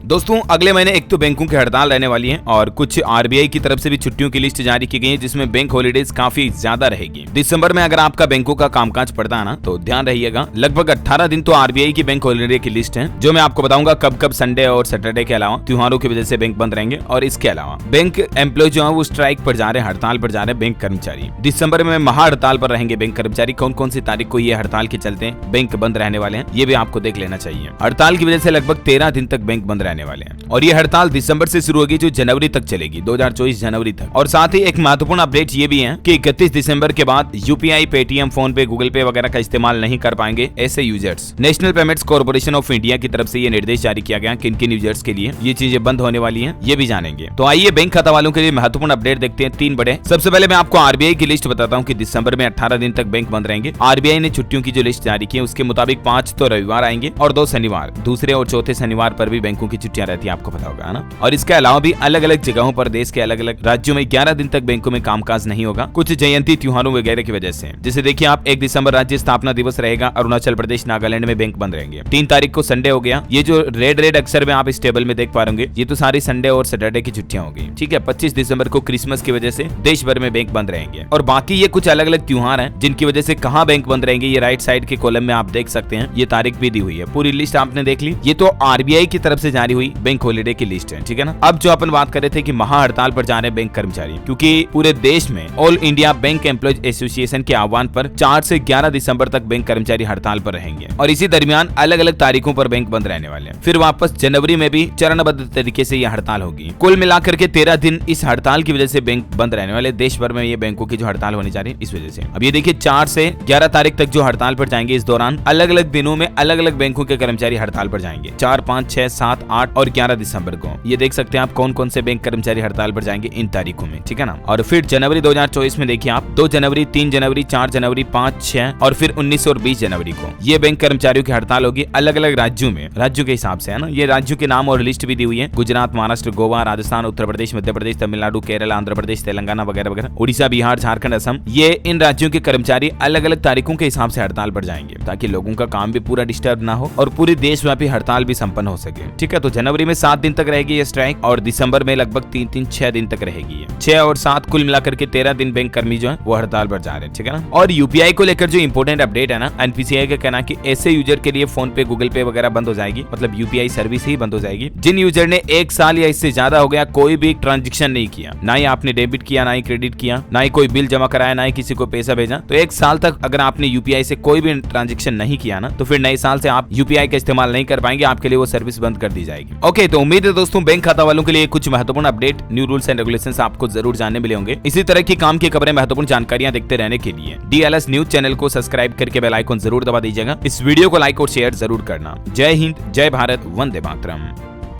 दोस्तों अगले महीने एक तो बैंकों की हड़ताल रहने वाली है और कुछ आरबीआई की तरफ से भी छुट्टियों की लिस्ट जारी की गई है, जिसमें बैंक हॉलीडेज काफी ज्यादा रहेगी। दिसंबर में अगर आपका बैंकों का कामकाज पड़ता है ना, तो ध्यान रहिएगा, लगभग 18 दिन तो आरबीआई की बैंक हॉलीडे की लिस्ट है, जो मैं आपको बताऊंगा कब कब संडे और सैटरडे के अलावा त्योहारों की वजह से बैंक बंद रहेंगे। और इसके अलावा बैंक एम्प्लॉय जो है वो स्ट्राइक पर जा रहे हैं, हड़ताल पर जा रहे हैं बैंक कर्मचारी। दिसंबर में महा हड़ताल पर रहेंगे बैंक कर्मचारी। कौन कौन सी तारीख को ये हड़ताल के चलते बैंक बंद रहने वाले हैं, ये भी आपको देख लेना चाहिए। हड़ताल की वजह से लगभग 13 दिन तक बैंक बंद रहने वाले हैं और ये हड़ताल दिसंबर से शुरू होगी, जो जनवरी तक चलेगी, 2024 जनवरी तक। और साथ ही एक महत्वपूर्ण अपडेट ये भी है कि 31 दिसंबर के बाद यूपीआई, पेटीएम, फोन पे, गूगल पे वगैरह का इस्तेमाल नहीं कर पाएंगे ऐसे users. National payments corporation of India की तरफ से ये निर्देश जारी किया गया, किन किन यूजर्स के लिए ये चीजें बंद होने वाली हैं, ये भी जानेंगे। तो आइए बैंक खाता वालों के लिए महत्वपूर्ण अपडेट देखते हैं, 3 बड़े। सबसे पहले मैं आपको आरबीआई की लिस्ट बताता हूँ कि दिसंबर में 18 दिन तक बैंक बंद रहेंगे। आरबीआई ने छुट्टियों की जो लिस्ट जारी की है उसके मुताबिक 5 तो रविवार आएंगे और 2 शनिवार। दूसरे और चौथे शनिवार पर भी बैंकों की छुट्टियां रहती है, आपको पता होगा ना। और इसके अलावा भी अलग अलग जगहों पर देश के अलग अलग राज्यों में 11 दिन तक बैंकों में कामकाज नहीं होगा, कुछ जयंती त्योहारों वगैरह की वजह से। जैसे देखिए आप, 1 दिसंबर राज्य स्थापना दिवस रहेगा, अरुणाचल प्रदेश, नागालैंड में बैंक बंद रहेंगे। 3 तारीख को संडे हो गया, ये जो रेड अक्षर में आप इस टेबल में देख पा रहे, ये तो सारी संडे और सैटरडे की छुट्टियां होगी, ठीक है। 25 दिसंबर को क्रिसमस की वजह से देश भर में बैंक बंद रहेंगे। और बाकी ये कुछ अलग अलग त्योहार हैं जिनकी वजह से कहां बैंक बंद रहेंगे, ये राइट साइड के कॉलम में आप देख सकते हैं, ये तारीख भी दी हुई है। पूरी लिस्ट आपने देख ली, ये तो आरबीआई की तरफ से जारी हुई बैंक हॉलीडे की लिस्ट है, ठीक है ना। अब जो अपन बात कर रहे थे कि महा हड़ताल पर जा रहे बैंक कर्मचारी, क्योंकि पूरे देश में all India bank employees association के आह्वान पर 4 से 11 दिसंबर तक बैंक कर्मचारी हड़ताल पर रहेंगे और इसी दरमियान अलग अलग तारीखों पर बैंक बंद रहने वाले हैं। फिर वापस जनवरी में भी चरणबद्ध तरीके से यह हड़ताल होगी। कुल मिलाकर के 13 दिन इस हड़ताल की वजह से बैंक बंद रहने वाले, देश भर में ये बैंकों की जो हड़ताल होने जा रही है इस वजह से। अब ये देखिए 4 से 11 तारीख तक जो हड़ताल पर जाएंगे, इस दौरान अलग अलग दिनों में अलग अलग बैंकों के कर्मचारी हड़ताल पर जाएंगे। 4, 5, 6, 7, 8 और 11 दिसंबर को ये देख सकते हैं आप कौन कौन से बैंक कर्मचारी हड़ताल पर जाएंगे इन तारीखों में, ठीक है ना। और फिर जनवरी 2024 में देखिए आप 2 जनवरी, 3 जनवरी, 4 जनवरी, 5, 6 और फिर 19 और 20 जनवरी को ये बैंक कर्मचारियों की हड़ताल होगी अलग अलग राज्यों में, राज्यों के हिसाब से, है ना। ये राज्यों के नाम और लिस्ट भी दी हुई है, गुजरात, महाराष्ट्र, गोवा, राजस्थान, उत्तर प्रदेश, मध्य प्रदेश, तमिलनाडु, केरल, आंध्र प्रदेश, तेलंगाना वगैरह वगैरह, उड़ीसा, बिहार, झारखंड, असम। ये इन राज्यों के कर्मचारी अलग अलग तारीखों के हिसाब से हड़ताल पर जाएंगे ताकि लोगों का काम भी पूरा डिस्टर्ब ना हो और पूरी देशव्यापी हड़ताल भी संपन्न हो सके, ठीक है। तो जनवरी में 7 दिन तक रहेगी ये स्ट्राइक और दिसंबर में लगभग 3-6 दिन तक रहेगी ये। 6 और 7 कुल मिलाकर के 13 दिन बैंक कर्मी जो है वो हड़ताल पर जा रहे हैं, ठीक है ना। और यूपीआई को लेकर जो इंपोर्टेंट अपडेट है ना, एनपीसीआई का कहना कि ऐसे यूजर के लिए फोन पे, गूगल पे वगैरह बंद हो जाएगी, मतलब यूपीआई सर्विस ही बंद हो जाएगी जिन यूजर ने 1 साल या इससे ज्यादा हो गया कोई भी ट्रांजेक्शन नहीं किया, ना ही आपने डेबिट किया, ना ही क्रेडिट किया, ना ही कोई बिल जमा कराया, ना ही किसी को पैसा भेजा। तो 1 साल तक अगर आपने यूपीआई से कोई भी ट्रांजेक्शन नहीं किया ना, तो फिर नए साल से आप यूपीआई का इस्तेमाल नहीं कर पाएंगे, आपके लिए वो सर्विस बंद कर दी जाएगी। ओके, तो उम्मीद है दोस्तों बैंक खाता वालों के लिए कुछ महत्वपूर्ण update, new rules and regulations आपको जरूर जानने मिले होंगे। इसी तरह की काम की खबरें, महत्वपूर्ण जानकारियां देखते रहने के लिए डीएलएस न्यूज चैनल को सब्सक्राइब करके बेल आइकन जरूर दबा दीजिएगा। इस वीडियो को लाइक और शेयर जरूर करना। जय हिंद, जय भारत, वंदे मातरम।